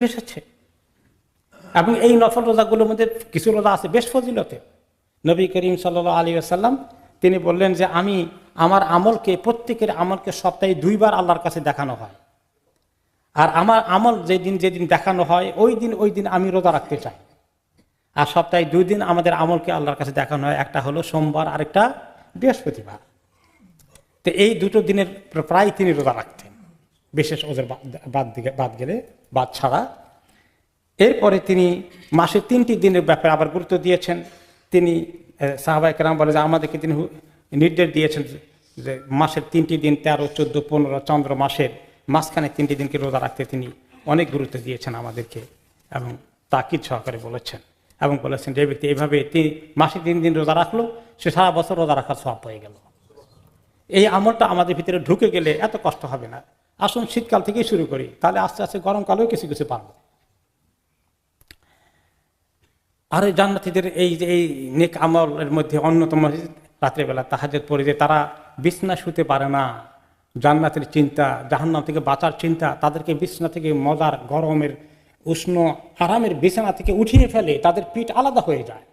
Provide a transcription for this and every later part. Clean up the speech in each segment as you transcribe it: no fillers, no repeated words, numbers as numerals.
এসেছে। এবং এই নফল রোজাগুলোর মধ্যে কিছু রোজা আছে বেশ ফজিলতে। নবী করিম সাল্লাল্লাহু আলাইহি ওয়াসাল্লাম তিনি বললেন যে আমি আমার আমলকে, প্রত্যেকের আমলকে সপ্তাহে 2 বার আল্লাহর কাছে দেখানো হয়, আর আমার আমল যেদিন দেখানো হয় ওই দিন আমি রোজা রাখতে চাই। আর সপ্তাহে 2 দিন আমাদের আমলকে আল্লাহর কাছে দেখানো হয়, একটা হলো সোমবার, আরেকটা বৃহস্পতিবার। তো এই দুটো দিনের প্রায় তিনি রোজা রাখতেন, বিশেষ ওদের বাদ ছাড়া। এরপরে তিনি মাসে 3টি দিনের ব্যাপারে আবার গুরুত্ব দিয়েছেন। তিনি সাহাবায়ে কেরাম বলে যে আমাদেরকে তিনি নির্দেশ দিয়েছেন যে মাসের 3টি দিন, 13, 14, 15 চন্দ্র মাসের মাঝখানে 3টি দিনকে রোজা রাখতে তিনি অনেক গুরুত্ব দিয়েছেন আমাদেরকে, এবং তাকিদ সহকারে বলেছেন। এবং বলেছেন যে ব্যক্তি এইভাবে মাসে 3 দিন রোজা রাখলো, সে সারা বছর রোজা রাখার সওয়াব পেয়ে গেল। এই আমলটা আমাদের ভিতরে ঢুকে গেলে এত কষ্ট হবে না। আসুন শীতকাল থেকেই শুরু করি, তাহলে আস্তে আস্তে গরমকালেও কিছু কিছু পারবো। আর এই জান্নাতীদের এই নেক আমলের মধ্যে অন্যতম রাত্রেবেলা তাহাজ্জুদ পড়ে যে তারা বিছনা শুতে পারে না, জান্নাতের চিন্তা, জাহান্নাম থেকে বাঁচার চিন্তা তাদেরকে বিছনা থেকে মজার গরমের উষ্ণ আরামের বিছানা থেকে উঠিয়ে ফেলে, তাদের পিঠ আলাদা হয়ে যায়।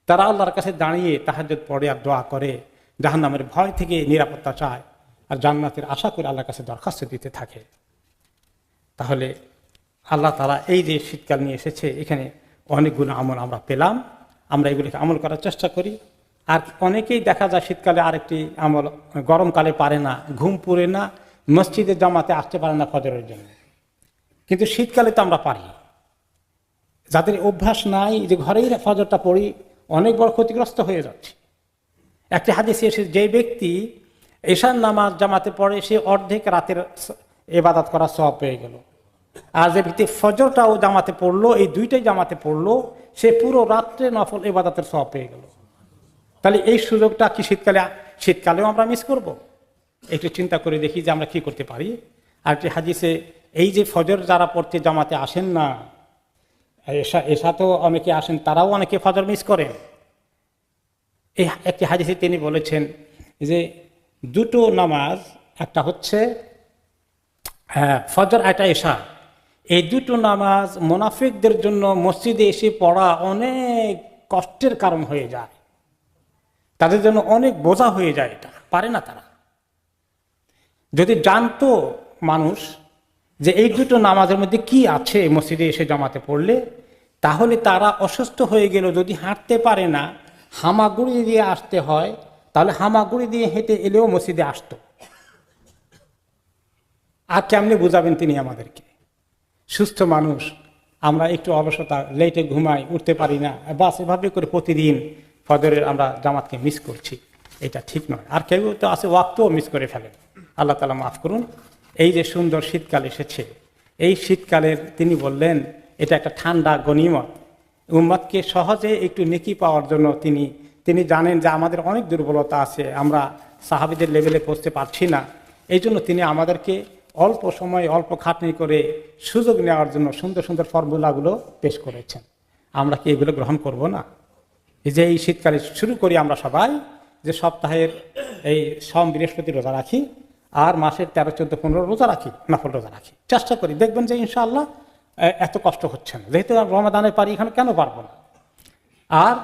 তারা আল্লাহর কাছে দাঁড়িয়ে তাহাজ্জুদ পড়ে আর দোয়া করে, জাহান্নামের ভয় থেকে নিরাপত্তা চায়, আর জান্নাতের আশা করে আল্লাহর কাছে দরখাস্ত দিতে থাকে। তাহলে আল্লাহ তাআলা এই যে শীতকাল নিয়ে এসেছে, এখানে অনেকগুলো আমল আমরা পেলাম, আমরা এগুলিকে আমল করার চেষ্টা করি। আর অনেকেই দেখা যায় শীতকালে আরেকটি আমল গরমকালে পারে না, ঘুম পুরে না, মসজিদে জামাতে আসতে পারে না ফজরের জন্য, কিন্তু শীতকালে তো আমরা পারি। যাদের অভ্যাস নাই যে ঘরেই ফজরটা পড়ি, অনেক বড় ক্ষতিগ্রস্ত হয়ে যাচ্ছে। একটি হাদিসে এসে যে ব্যক্তি এশার নামাজ জামাতে পড়ে সে অর্ধেক রাতের ইবাদত করার সওয়াব পেয়ে গেল, আর যে ব্যক্তি ফজরটাও জামাতে পড়লো, এই দুইটাই জামাতে পড়লো, সে পুরো রাত্রে নফল ইবাদতের সওয়াব পেয়ে গেল। তাহলে এই সুযোগটা কি শীতকালেও আমরা মিস করব? একটু চিন্তা করে দেখি যে আমরা কি করতে পারি। আর একটি হাদিসে এই যে ফজর যারা পড়তে জামাতে আসেন না, এশা তো অনেকে আসেন, তারাও অনেকে ফজর মিস করেন। এই একটি হাদিসে তিনি বলেছেন যে 2টো নামাজ, একটা হচ্ছে ফজর, একটা এশা, এই 2টো নামাজ মুনাফিকদের জন্য মসজিদে এসে পড়া অনেক কষ্টের কারণ হয়ে যায়, তাদের জন্য অনেক বোঝা হয়ে যায়, এটা পারে না তারা। যদি জানতো মানুষ যে এই 2টো নামাজের মধ্যে কি আছে মসজিদে এসে জামাতে পড়লে, তাহলে তারা অসুস্থ হয়ে গেল, যদি হাঁটতে পারে না, হামাগুড়ি দিয়ে আসতে হয়, তাহলে হামাগুড়ি দিয়ে হেঁটে এলেও মসজিদে আসতো। আর কেমনে বুঝাবেন তিনি আমাদেরকে? সুস্থ মানুষ আমরা একটু অলসতা, লেটে ঘুমাই, উঠতে পারি না, বাস এভাবে করে প্রতিদিন ফজরের আমরা জামাতকে মিস করছি, এটা ঠিক নয়। আর কেউ তো আছে ওয়াক্তও মিস করে ফেলেন, আল্লাহ তাআলা মাফ করুন। এই যে সুন্দর শীতকাল এসেছে, এই শীতকালের তিনি বললেন এটা একটা ঠান্ডা গনিমত, উম্মতকে সহজে একটু নেকি পাওয়ার জন্য। তিনি জানেন যে আমাদের অনেক দুর্বলতা আছে, আমরা সাহাবীদের লেভেলে পৌঁছতে পারছি না, এই জন্য তিনি আমাদেরকে অল্প সময় অল্প খাটনি করে সুযোগ নেওয়ার জন্য সুন্দর সুন্দর ফর্মুলাগুলো পেশ করেছেন। আমরা কি এগুলো গ্রহণ করব না? এই যে এই শীতকালে শুরু করি আমরা সবাই যে সপ্তাহের এই সোম বৃহস্পতি রোজা রাখি, আর মাসের 13, 14, 15 রোজা রাখি, নফল রোজা রাখি, চেষ্টা করি, দেখবেন যে ইনশাআল্লাহ এত কষ্ট হচ্ছে না। যেহেতু রমাদানে পারি, এখানে কেন পারবো না? আর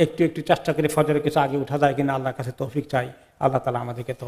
একটু একটু চেষ্টা করে ফজরের কিছু আগে উঠা যায় কিনা আল্লাহর কাছে তৌফিক চাই। আল্লাহ তাআলা আমাদেরকে